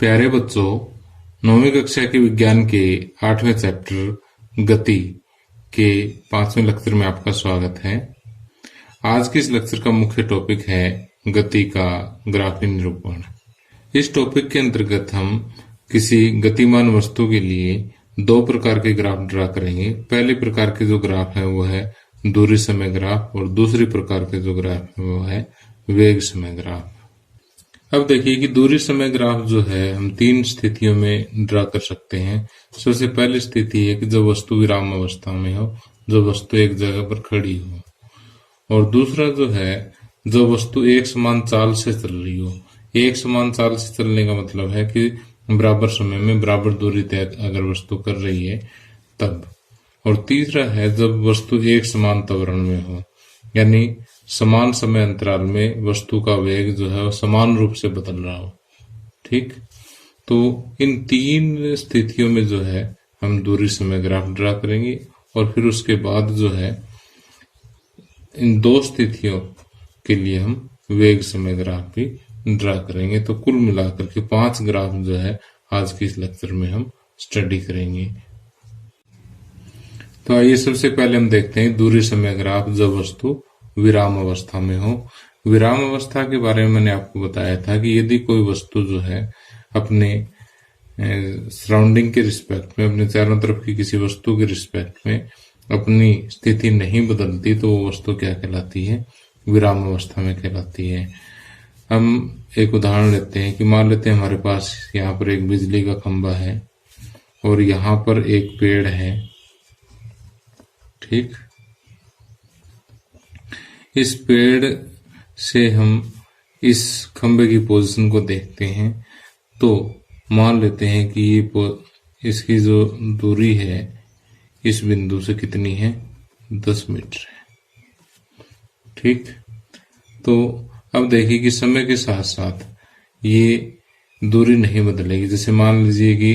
प्यारे बच्चों, 9वीं कक्षा के विज्ञान के 8वें चैप्टर गति के 5वें लेक्चर में आपका स्वागत है। आज के इस लेक्चर का मुख्य टॉपिक है गति का ग्राफी निरूपण। इस टॉपिक के अंतर्गत हम किसी गतिमान वस्तु के लिए दो प्रकार के ग्राफ ड्रा करेंगे। पहले प्रकार के जो ग्राफ है वो है दूरी समय ग्राफ और दूसरी प्रकार के जो ग्राफ है वो है वेग समय ग्राफ। अब देखिए कि दूरी समय ग्राफ जो है हम तीन स्थितियों में ड्रा कर सकते हैं। सबसे पहली स्थिति है कि जब वस्तु विराम अवस्था में हो, जो वस्तु एक जगह पर खड़ी हो, और दूसरा जो है जो वस्तु एक समान चाल से चल रही हो। एक समान चाल से चलने का मतलब है कि बराबर समय में बराबर दूरी तय अगर वस्तु कर रही है तब। और तीसरा है जब वस्तु एक समान त्वरण में हो, यानी समान समय अंतराल में वस्तु का वेग जो है वो समान रूप से बदल रहा हो। ठीक, तो इन तीन स्थितियों में जो है हम दूरी समय ग्राफ ड्रा करेंगे और फिर उसके बाद जो है इन दो स्थितियों के लिए हम वेग समय ग्राफ भी ड्रा करेंगे। तो कुल मिलाकर के 5 ग्राफ जो है आज के इस लेक्चर में हम स्टडी करेंगे। तो आइए सबसे पहले हम देखते हैं दूरी समय ग्राफ जब वस्तु विराम अवस्था में हो। विराम अवस्था के बारे में मैंने आपको बताया था कि यदि कोई वस्तु जो है अपने सराउंडिंग के रिस्पेक्ट में, अपने चारों तरफ की किसी वस्तु के रिस्पेक्ट में अपनी स्थिति नहीं बदलती तो वो वस्तु क्या कहलाती है? विराम अवस्था में कहलाती है। हम एक उदाहरण लेते हैं कि मान लेते हैं हमारे पास यहाँ पर एक बिजली का खंभा है और यहाँ पर एक पेड़ है। ठीक, इस पेड़ से हम इस खंभे की पोजीशन को देखते हैं तो मान लेते हैं कि ये इसकी जो दूरी है इस बिंदु से कितनी है? 10 मीटर है। ठीक, तो अब देखिए कि समय के साथ साथ ये दूरी नहीं बदलेगी। जैसे मान लीजिए कि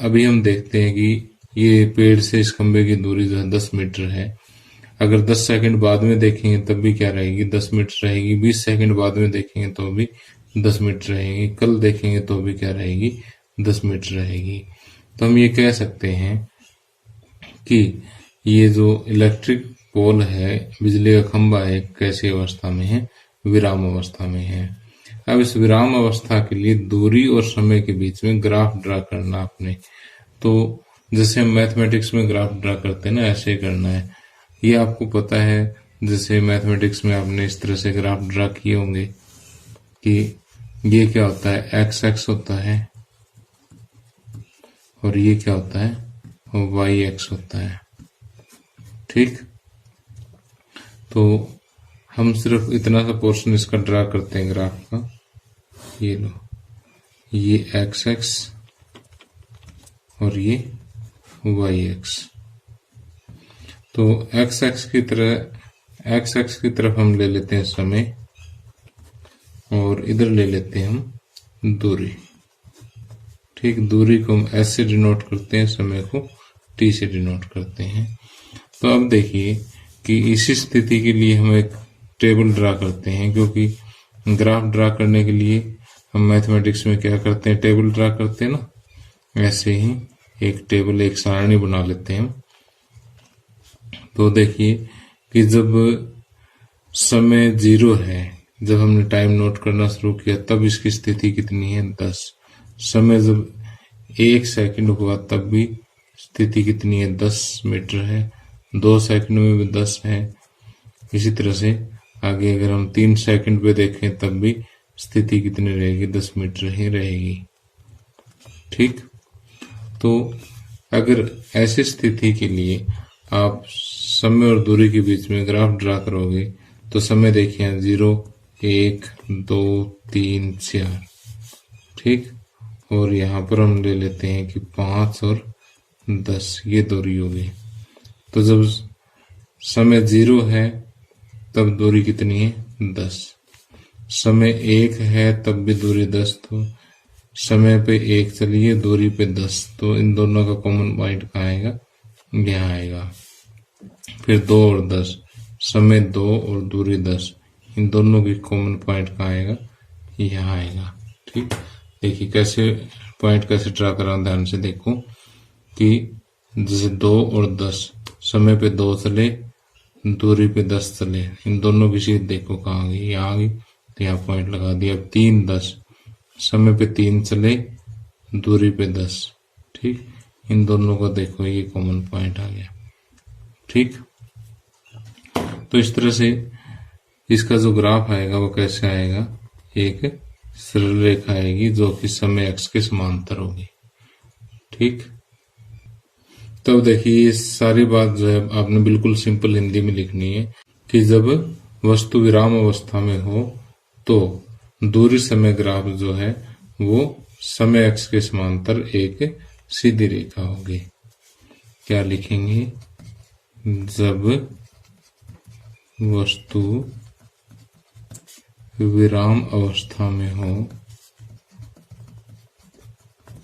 अभी हम देखते हैं कि ये पेड़ से इस खंभे की दूरी जो है 10 मीटर है। अगर 10 सेकंड बाद में देखेंगे तब भी क्या रहेगी? 10 मीटर रहेगी। 20 सेकंड बाद में देखेंगे तो भी 10 मीटर रहेगी। कल देखेंगे तो भी क्या रहेगी? 10 मीटर रहेगी। तो हम ये कह सकते हैं कि ये जो इलेक्ट्रिक पोल है, बिजली का खंभा है, कैसी अवस्था में है? विराम अवस्था में है। अब इस विराम अवस्था के लिए दूरी और समय के बीच में ग्राफ ड्रा करना आपने। तो जैसे हम मैथमेटिक्स में ग्राफ ड्रा करते हैं ना, ऐसे ही करना है। ये आपको पता है, जैसे मैथमेटिक्स में आपने इस तरह से ग्राफ ड्रा किए होंगे कि ये क्या होता है? एक्स एक्स होता है और ये क्या होता है? वाई एक्स होता है। ठीक, तो हम सिर्फ इतना सा पोर्शन इसका ड्रा करते हैं ग्राफ का। ये लो, ये एक्स एक्स और ये वाई एक्स। तो एक्स एक्स की तरफ हम ले लेते हैं समय और इधर ले लेते हैं हम दूरी। ठीक, दूरी को हम एस से डिनोट करते हैं, समय को टी से डिनोट करते हैं। तो अब देखिए कि इसी स्थिति के लिए हम एक टेबल ड्रा करते हैं, क्योंकि ग्राफ ड्रा करने के लिए हम मैथमेटिक्स में क्या करते हैं? टेबल ड्रा करते हैं ना, ऐसे ही एक टेबल, एक सारणी बना लेते हैं। तो देखिए कि जब समय 0 है, जब हमने टाइम नोट करना शुरू किया तब इसकी स्थिति कितनी है? 10। समय जब 1 सेकंड हुआ तब भी स्थिति कितनी है? 10 मीटर है। 2 सेकंड में भी 10 है। इसी तरह से आगे अगर हम 3 सेकंड पे देखें तब भी स्थिति कितनी रहेगी? 10 मीटर ही रहेगी। ठीक, तो अगर ऐसी स्थिति के लिए आप समय और दूरी के बीच में ग्राफ ड्रा करोगे तो समय देखिए 0, 1, 2, 3, 4। ठीक, और यहाँ पर हम ले लेते हैं कि 5 और 10 ये दूरी होगी। तो जब समय 0 है तब दूरी कितनी है? 10। समय 1 है तब भी दूरी 10। तो समय पे 1 चलिए, दूरी पे 10, तो इन दोनों का कॉमन पॉइंट कहाँ आएगा? यहाँ आएगा। फिर 2 और 10, समय 2 और दूरी 10, इन दोनों की कॉमन पॉइंट कहाँ आएगा? यहाँ आएगा। ठीक, देखिए कैसे पॉइंट कैसे ड्रा कर रहा हूं, ध्यान से देखो कि जैसे 2 और 10, समय पे 2 चले, दूरी पे 10 चले, इन दोनों की सीध देखो कहाँ गई, यहाँ गई, तो यहाँ पॉइंट लगा दिया। अब 3 10, समय पे 3 चले, दूरी पे 10, ठीक, इन दोनों को देखो, ये कॉमन पॉइंट आ गया। ठीक, तो इस तरह से इसका जो ग्राफ आएगा वो कैसे आएगा, एक सरल रेखा आएगी जो कि समय x के समांतर होगी। ठीक, तो देखिए ये सारी बात जो है आपने बिल्कुल सिंपल हिंदी में लिखनी है कि जब वस्तु विराम अवस्था में हो तो दूरी समय ग्राफ जो है वो समय x के समांतर एक सीधी रेखा होगी। क्या लिखेंगे, जब वस्तु विराम अवस्था में हो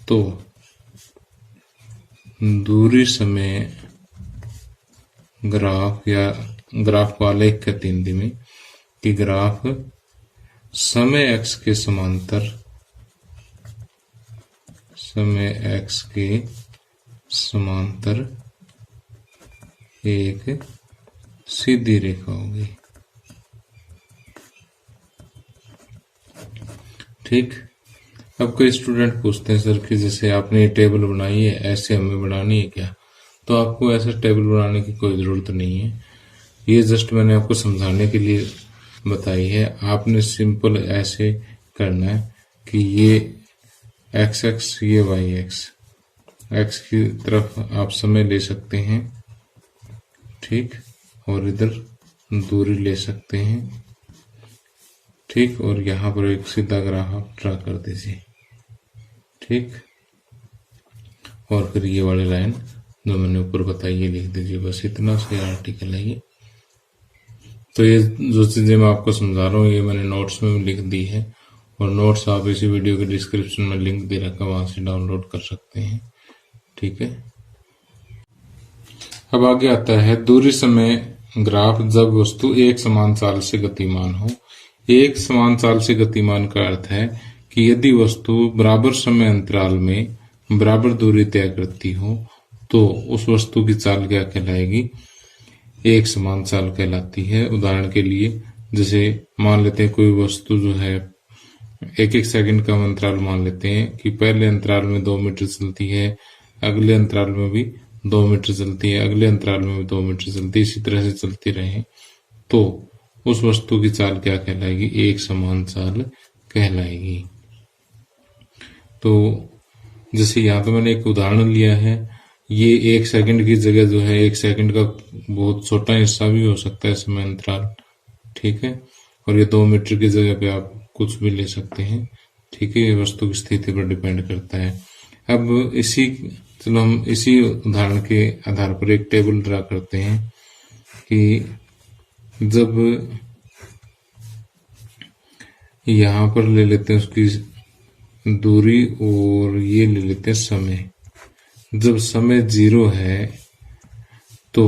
तो दूरी समय ग्राफ, या ग्राफ को आलेख कहते हैं हिंदी में, कि ग्राफ समय x के समांतर, समय x के समांतर एक सीधी रेखा होगी। ठीक, अब कोई स्टूडेंट पूछते हैं सर कि जैसे आपने ये टेबल बनाई है, ऐसे हमें बनानी है क्या? तो आपको ऐसा टेबल बनाने की कोई ज़रूरत नहीं है, ये जस्ट मैंने आपको समझाने के लिए बताई है। आपने सिंपल ऐसे करना है कि ये एक्स एक्स, ये वाई एक्स, एक्स की तरफ आप समय ले सकते हैं, ठीक, और इधर दूरी ले सकते हैं, ठीक, और यहाँ पर एक सीधा ग्राफ आप ड्रा कर दीजिए। ठीक, और फिर ये वाली लाइन जो मैंने ऊपर बताई ये लिख दीजिए, बस इतना से आर्टिकल है ये। तो ये जो चीजें मैं आपको समझा रहा हूँ ये मैंने नोट्स में लिख दी है, और नोट्स आप इसी वीडियो के डिस्क्रिप्शन में लिंक दे रखा, वहां से डाउनलोड कर सकते हैं। ठीक है, अब आगे आता है दूरी समय ग्राफ जब वस्तु एक समान चाल से गतिमान हो। एक समान चाल से गतिमान का अर्थ है कि यदि वस्तु बराबर समय अंतराल में बराबर दूरी तय करती हो तो उस वस्तु की चाल क्या कहलाएगी, एक समान चाल कहलाती है। उदाहरण के लिए जैसे मान लेते हैं कोई वस्तु जो है 1-1 सेकंड का अंतराल मान लेते हैं कि पहले अंतराल में 2 मीटर चलती है, अगले अंतराल में भी 2 मीटर चलती है, अगले अंतराल में भी 2 मीटर चलती है, इसी तरह से चलती रहे तो उस वस्तु की चाल क्या कहलाएगी, एक समान चाल कहलाएगी। तो जैसे यहाँ पे मैंने एक उदाहरण लिया है, ये 1 सेकंड की जगह जो है 1 सेकंड का बहुत छोटा हिस्सा भी हो सकता है समय अंतराल, ठीक है, और ये 2 मीटर की जगह पे आप कुछ भी ले सकते हैं। ठीक है, ये वस्तु की स्थिति पर डिपेंड करता है। अब चलो हम इसी उदाहरण के आधार पर एक टेबल ड्रा करते हैं कि जब यहाँ पर ले लेते हैं उसकी दूरी और ये ले लेते हैं समय। जब समय 0 है तो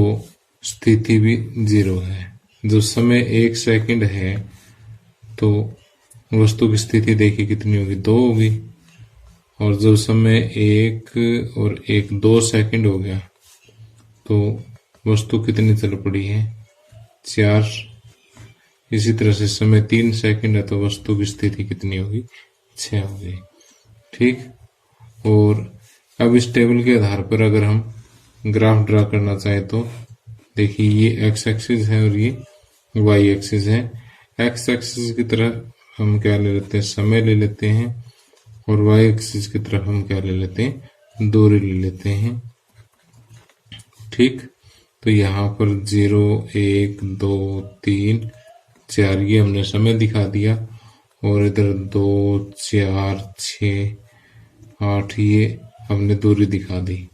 स्थिति भी 0 है। जब समय 1 सेकंड है तो वस्तु की स्थिति देखिए कितनी होगी, 2 होगी। और जब समय 1 और 1 2 सेकंड हो गया तो वस्तु कितनी चल पड़ी है, 4। इसी तरह से समय 3 सेकंड है तो वस्तु की स्थिति कितनी होगी, 6 होगी। ठीक, और अब इस टेबल के आधार पर अगर हम ग्राफ ड्रा करना चाहें तो देखिए ये एक्स एक्सिस है और ये वाई एक्सिस है। एक्स एक्सिस की तरफ हम क्या ले लेते हैं, समय ले लेते हैं, और वाई एक्सिस की तरफ हम क्या ले लेते हैं, दूरी ले लेते हैं। ठीक, तो यहाँ पर 0 1 2 3 4 ये हमने समय दिखा दिया, और इधर 2 4 6 8 ये हमने दूरी दिखा दी।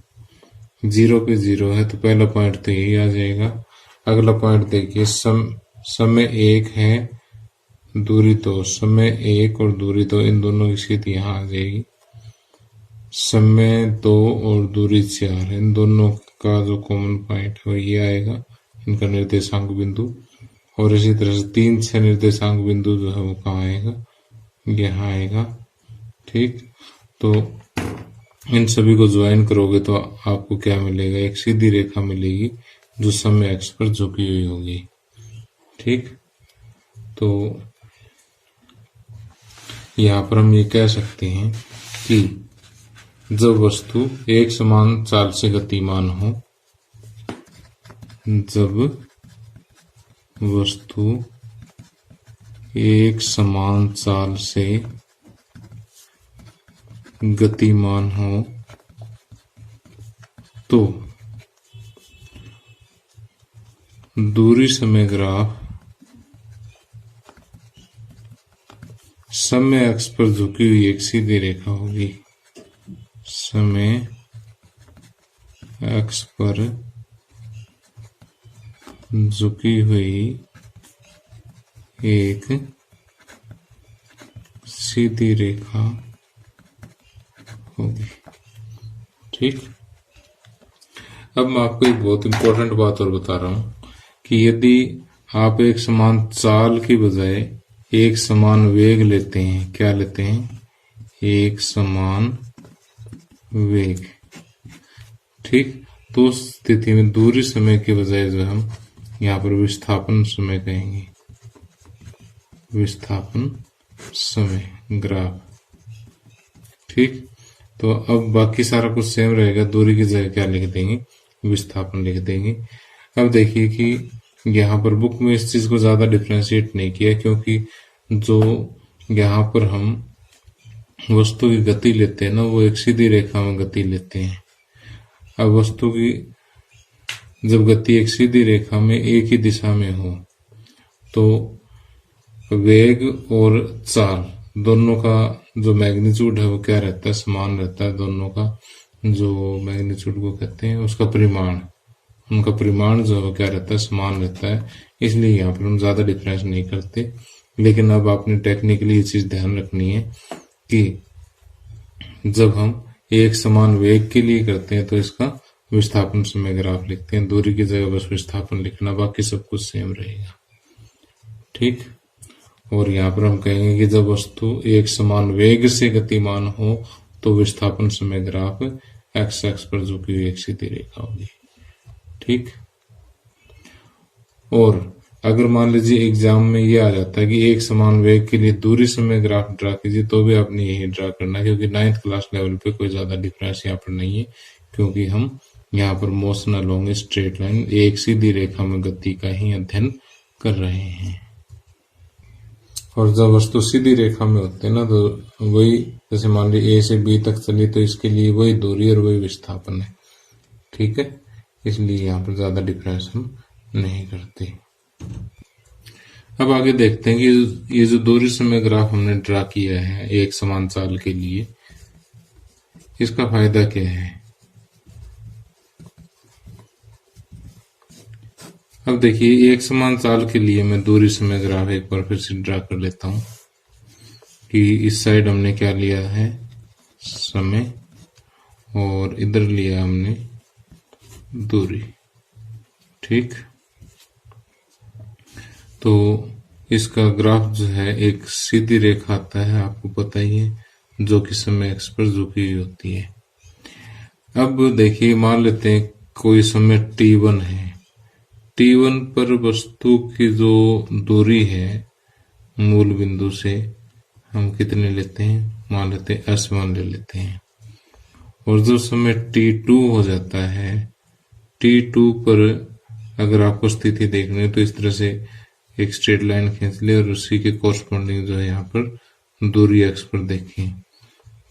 0 पे 0 है तो पहला पॉइंट तो यही आ जाएगा। अगला पॉइंट देखिए, समय 1 है, दूरी 2, समय 1 और दूरी 2 इन दोनों की स्थिति यहाँ आ जाएगी। समय 2 और दूरी 4 इन दोनों का जो कॉमन पॉइंट है वो ये आएगा, इनका निर्देशांक बिंदु। और इसी तरह से 3 6 निर्देशांक बिंदु जो है वो कहाँ आएगा, यहाँ आएगा। ठीक, तो इन सभी को ज्वाइन करोगे तो आपको क्या मिलेगा, एक सीधी रेखा मिलेगी जो समय एक्स पर झुकी हुई होगी। ठीक, तो यहां पर हम ये कह सकते हैं कि जब वस्तु एक समान चाल से गतिमान हो, जब वस्तु एक समान चाल से गतिमान हो तो दूरी समय ग्राफ समय अक्ष पर झुकी हुई एक सीधी रेखा होगी। समय अक्ष पर झुकी हुई एक सीधी रेखा होगी। ठीक, अब मैं आपको एक बहुत इंपॉर्टेंट बात और बता रहा हूं कि यदि आप एक समान चाल की बजाय एक समान वेग लेते हैं, क्या लेते हैं, एक समान वेग, ठीक, तो उस स्थिति में दूरी समय के बजाय जो हम यहाँ पर विस्थापन समय कहेंगे, विस्थापन समय ग्राफ। ठीक, तो अब बाकी सारा कुछ सेम रहेगा, दूरी की जगह क्या लिख देंगे, विस्थापन लिख देंगे। अब देखिए कि यहाँ पर बुक में इस चीज को ज्यादा डिफ्रेंशिएट नहीं किया, क्योंकि जो यहाँ पर हम वस्तु की गति लेते हैं ना, वो एक सीधी रेखा में गति लेते हैं। अब वस्तु की जब गति एक सीधी रेखा में एक ही दिशा में हो तो वेग और चाल दोनों का जो मैग्नीट्यूड है वो क्या रहता है, समान रहता है। दोनों का जो मैग्नीट्यूड को कहते हैं उसका परिमाण, उनका परिमाण जो है क्या रहता है, समान रहता है। इसलिए यहाँ पर हम ज्यादा डिफरेंस नहीं करते। लेकिन अब आपने टेक्निकली ये चीज ध्यान रखनी है कि जब हम एक समान वेग के लिए करते हैं तो इसका विस्थापन समय ग्राफ लिखते हैं, दूरी की जगह बस विस्थापन लिखना, बाकी सब कुछ सेम रहेगा। ठीक, और यहाँ पर हम कहेंगे कि जब वस्तु एक समान वेग से गतिमान हो तो विस्थापन समय ग्राफ एक्स एक्स पर झुकी हुई एक सीधी रेखा होगी। ठीक, और अगर मान लीजिए एग्जाम में ये आ जाता है कि एक समान वेग के लिए दूरी समय ग्राफ ड्रा कीजिए, तो भी आपने यही ड्रा करना है, क्योंकि 9th क्लास लेवल पे कोई ज्यादा डिफरेंस यहाँ पर नहीं है, क्योंकि हम यहाँ पर मोशन अलोंग स्ट्रेट लाइन, एक सीधी रेखा में गति का ही अध्ययन कर रहे हैं। और जब वस्तु सीधी रेखा में होते हैं ना, तो वही जैसे मान लीजिए ए से बी तक चली तो इसके लिए वही दूरी और वही विस्थापन है। ठीक है, इसलिए यहाँ पर ज्यादा डिफरेंस हम नहीं करते। अब आगे देखते हैं कि ये जो दूरी समय ग्राफ हमने ड्रा किया है एक समान चाल के लिए, इसका फायदा क्या है। अब देखिए एक समान चाल के लिए मैं दूरी समय ग्राफ एक बार फिर से ड्रा कर लेता हूं कि इस साइड हमने क्या लिया है, समय, और इधर लिया हमने दूरी। ठीक, तो इसका ग्राफ जो है एक सीधी रेखा आता है, आपको पता ही है, जो कि समय एक्स पर झुकी हुई होती है। अब देखिए मान लेते हैं कोई समय t1 है, t1 पर वस्तु की जो दूरी है मूल बिंदु से हम कितने लेते हैं, मान लेते हैं s1 ले लेते हैं। और जो समय t2 हो जाता है, t2 पर अगर आपको स्थिति देखनी है तो इस तरह से एक स्ट्रेट लाइन खींच ले और उसी के कोरस्पॉन्डिंग जो है यहाँ पर दूरी एक्स पर देखें।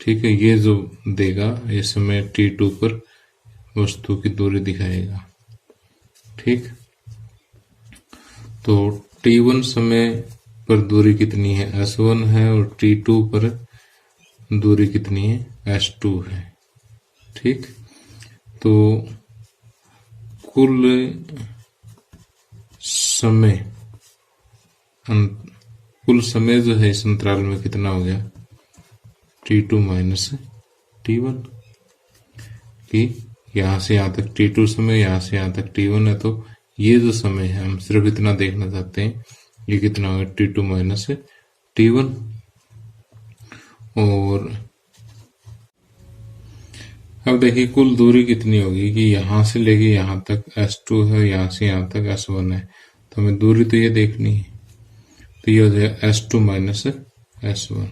ठीक है, ये जो देगा ये समय t2 पर वस्तु की दूरी दिखाएगा। ठीक, तो t1 समय पर दूरी कितनी है, s1 है, और t2 पर दूरी कितनी है, s2 है। ठीक, तो कुल समय जो है इस अंतराल में कितना हो गया, t2 माइनस t1, कि यहां से यहां तक t2 समय, यहां से यहां तक t1 है, तो ये जो समय है हम सिर्फ इतना देखना चाहते हैं, ये कितना होगा, t2 माइनस t1। और अब देखिए कुल दूरी कितनी होगी कि यहां से लेके यहां तक S2 है, यहां से यहां तक S1 है, तो हमें दूरी तो ये देखनी है। तो ये हो जाएगा S2 माइनस S1,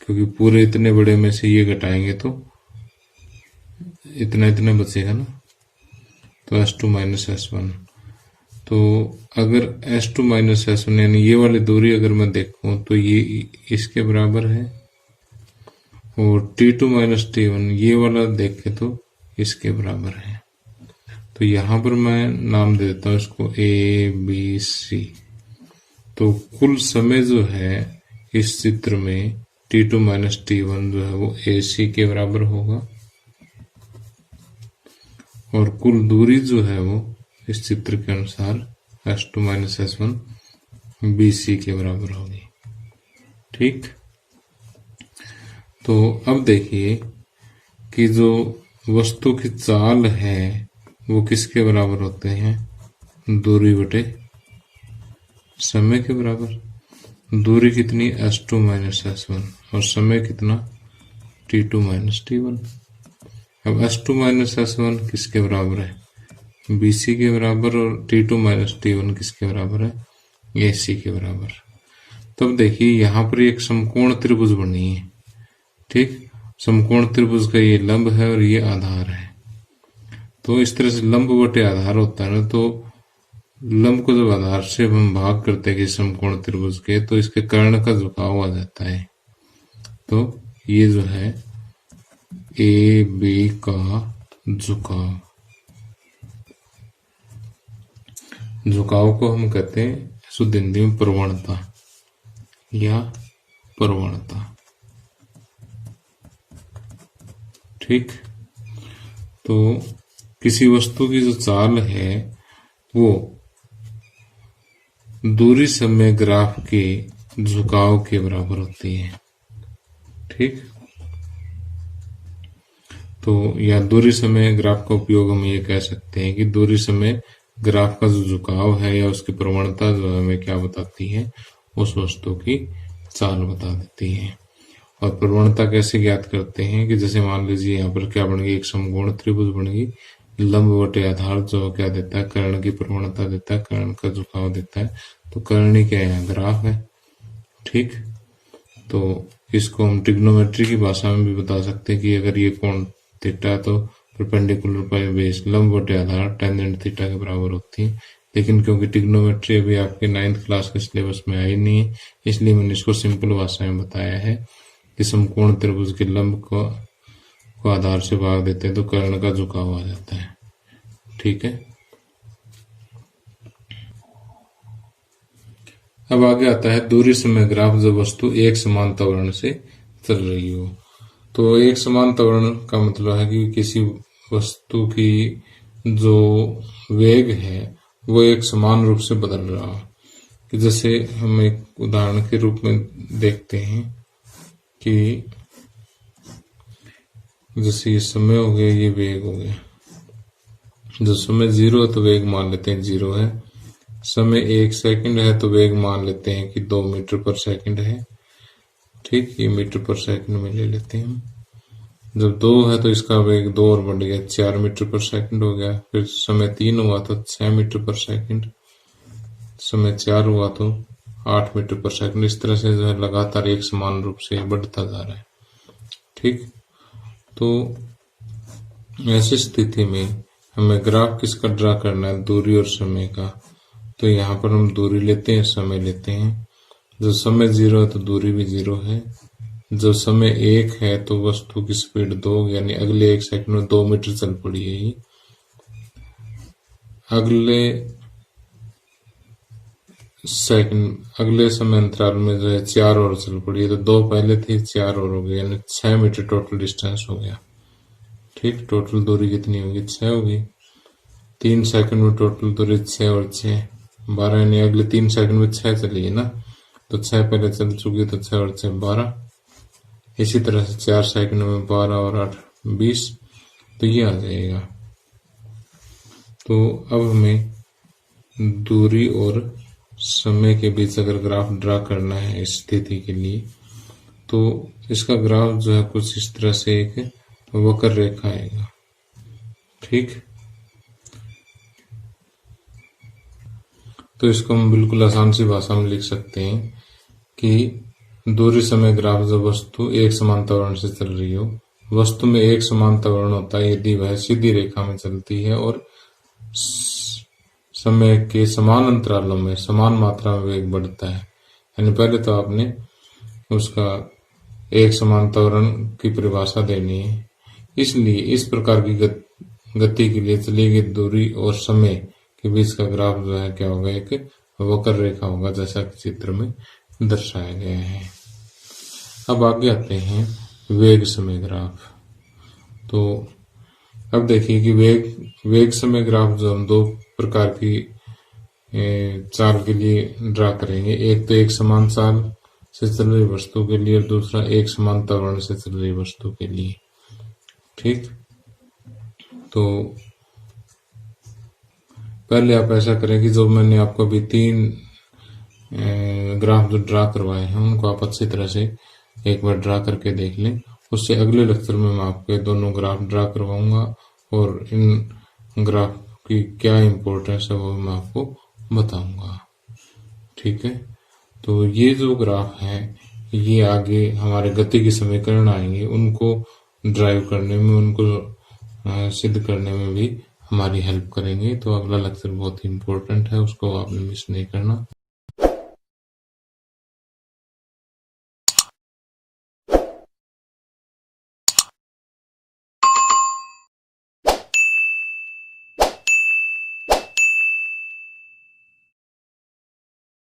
क्योंकि पूरे इतने बड़े में से ये घटाएंगे तो इतना इतना बचेगा ना, तो S2 माइनस S1। तो अगर S2 माइनस S1 यानी ये वाली दूरी अगर मैं देखूं तो ये इसके बराबर है, और T2 माइनस T1 ये वाला देखे तो इसके बराबर है। तो यहां पर मैं नाम दे देता हूं इसको ABC। तो कुल समय जो है इस चित्र में T2 माइनस T1 जो है वो AC के बराबर होगा, और कुल दूरी जो है वो इस चित्र के अनुसार S2 माइनस S1 BC के बराबर होगी। ठीक, तो अब देखिए कि जो वस्तु की चाल है वो किसके बराबर होते हैं, दूरी बटे समय के बराबर। दूरी कितनी S2 माइनस S1 और समय कितना T2 माइनस T1। अब S2 माइनस S1 किसके बराबर है, BC के बराबर, और T2 माइनस T1 किसके बराबर है, AC के बराबर। तब देखिए यहां पर एक समकोण त्रिभुज बनी है। ठीक, समकोण त्रिभुज का ये लंब है और ये आधार है। तो इस तरह से लंब बटे आधार होता है ना, तो लंब को जब आधार से हम भाग करते हैं कि समकोण त्रिभुज के, तो इसके कर्ण का झुकाव आ जाता है। तो ये जो है AB का झुकाव, झुकाव को हम कहते हैं शुद्ध हिंदी में प्रवणता या प्रवणता। ठीक, तो किसी वस्तु की जो चाल है वो दूरी समय ग्राफ के झुकाव के बराबर होती है। ठीक, तो या दूरी समय ग्राफ का उपयोग हम ये कह सकते हैं कि दूरी समय ग्राफ का जो झुकाव है या उसकी प्रवणता जो है हमें क्या बताती है, उस वस्तु की चाल बता देती है। और प्रवणता कैसे ज्ञात करते हैं कि जैसे मान लीजिए यहाँ पर क्या बन गई, एक समकोण त्रिभुज बन गई, लंब बटे आधार जो क्या देता है, कर्ण की प्रवणता देता है, कर्ण का झुकाव देता है। तो कर्ण क्या है, यहाँ ग्राफ है। ठीक, तो इसको हम ट्रिग्नोमेट्री की भाषा में भी बता सकते हैं कि अगर ये कोण थीटा है तो परपेंडिकुलर बाय बेस लंब बटे आधार टेंजेंट थीटा के बराबर होती है। लेकिन क्योंकि ट्रिग्नोमेट्री अभी आपके 9th क्लास के सिलेबस में आई नहीं है, इसलिए मैंने इसको सिंपल भाषा में बताया है कि समकोण त्रिभुज के लंब को आधार से भाग देते हैं तो कर्ण का झुकाव आ जाता है। ठीक है, अब आगे आता है दूरी समय ग्राफ, जब वस्तु एक समान त्वरण से चल रही हो। तो एक समान त्वरण का मतलब है कि किसी वस्तु की जो वेग है वो एक समान रूप से बदल रहा हो। कि जैसे हम एक उदाहरण के रूप में देखते हैं कि जैसे ये समय हो गया, ये वेग हो गया। जो समय 0 है तो वेग मान लेते हैं 0 है, समय 1 सेकंड है तो वेग मान लेते हैं कि 2 मीटर पर सेकंड है। ठीक, ये मीटर पर सेकंड में ले लेते हैं हम। जब 2 है तो इसका वेग 2 और बढ़ गया, 4 मीटर पर सेकंड हो गया। फिर समय 3 हुआ तो 6 मीटर पर सेकंड, समय 4 हुआ तो 8 मीटर पर सेकंड। इस तरह से जो है लगातार एक समान रूप से बढ़ता जा रहा है। ठीक, तो ऐसी स्थिति में हमें ग्राफ किसका ड्रा करना है, दूरी और समय का। तो यहाँ पर हम दूरी लेते हैं, समय लेते हैं। जब समय 0 है तो दूरी भी 0 है। जब समय 1 है तो वस्तु की स्पीड 2 यानी अगले 1 सेकंड में 2 मीटर चल पड़ी है ये। अगले समय अंतराल में जो है 4 और चल पड़ी है, तो 2 पहले थी, 4 और हो गई, यानी 6 मीटर टोटल डिस्टेंस हो गया। ठीक, टोटल दूरी कितनी होगी, 6 होगी। 3 सेकंड में टोटल दूरी 6 और 6 12, यानी अगले 3 सेकंड में 6 चली है ना, तो 6 पहले चल चुकी, तो 6 और 6 12। इसी तरह से 4 सेकंड में 12 और 8 20, तो ये आ जाएगा। तो अब हमें दूरी और समय के बीच अगर ग्राफ ड्रा करना है इस स्थिति के लिए, तो इसका ग्राफ जो है कुछ इस तरह से एक वक्र रेखा आएगा। ठीक, तो इसको हम बिल्कुल आसान सी भाषा में लिख सकते हैं कि दूरी समय ग्राफ जो वस्तु एक समान त्वरण से चल रही हो। वस्तु में एक समान त्वरण होता है यदि वह सीधी रेखा में चलती है और समय के समान अंतरालों में समान मात्रा में वेग बढ़ता है। यानी पहले तो आपने उसका एक समान त्वरण की परिभाषा देनी है। इसलिए इस प्रकार की गति के लिए चली गई दूरी और समय के बीच का ग्राफ जो है क्या होगा, एक वक्र रेखा होगा, जैसा कि चित्र में दर्शाया गया है। अब आगे आते हैं वेग समय ग्राफ। तो अब देखिए कि वेग समय ग्राफ जो हम दो प्रकार की चाल के लिए ड्रा करेंगे। एक तो एक समान चाल से चल रही वस्तु के लिए और दूसरा एक समान त्वरण से चल रही वस्तु के लिए। ठीक, तो पहले आप ऐसा करें कि जो मैंने आपको अभी 3 ग्राफ जो ड्रा करवाए हैं उनको आप अच्छी तरह से एक बार ड्रा करके देख लें। उससे अगले लेक्चर में मैं आपके दोनों ग्राफ ड्रा करवाऊंगा और इन ग्राफ की क्या इंपॉर्टेंस है वो मैं आपको बताऊंगा। ठीक है, तो ये जो ग्राफ है ये आगे हमारे गति के समीकरण आएंगे, उनको ड्राइव करने में, उनको सिद्ध करने में भी हमारी हेल्प करेंगे। तो अगला लेक्चर बहुत ही इम्पोर्टेंट है, उसको आपने मिस नहीं करना।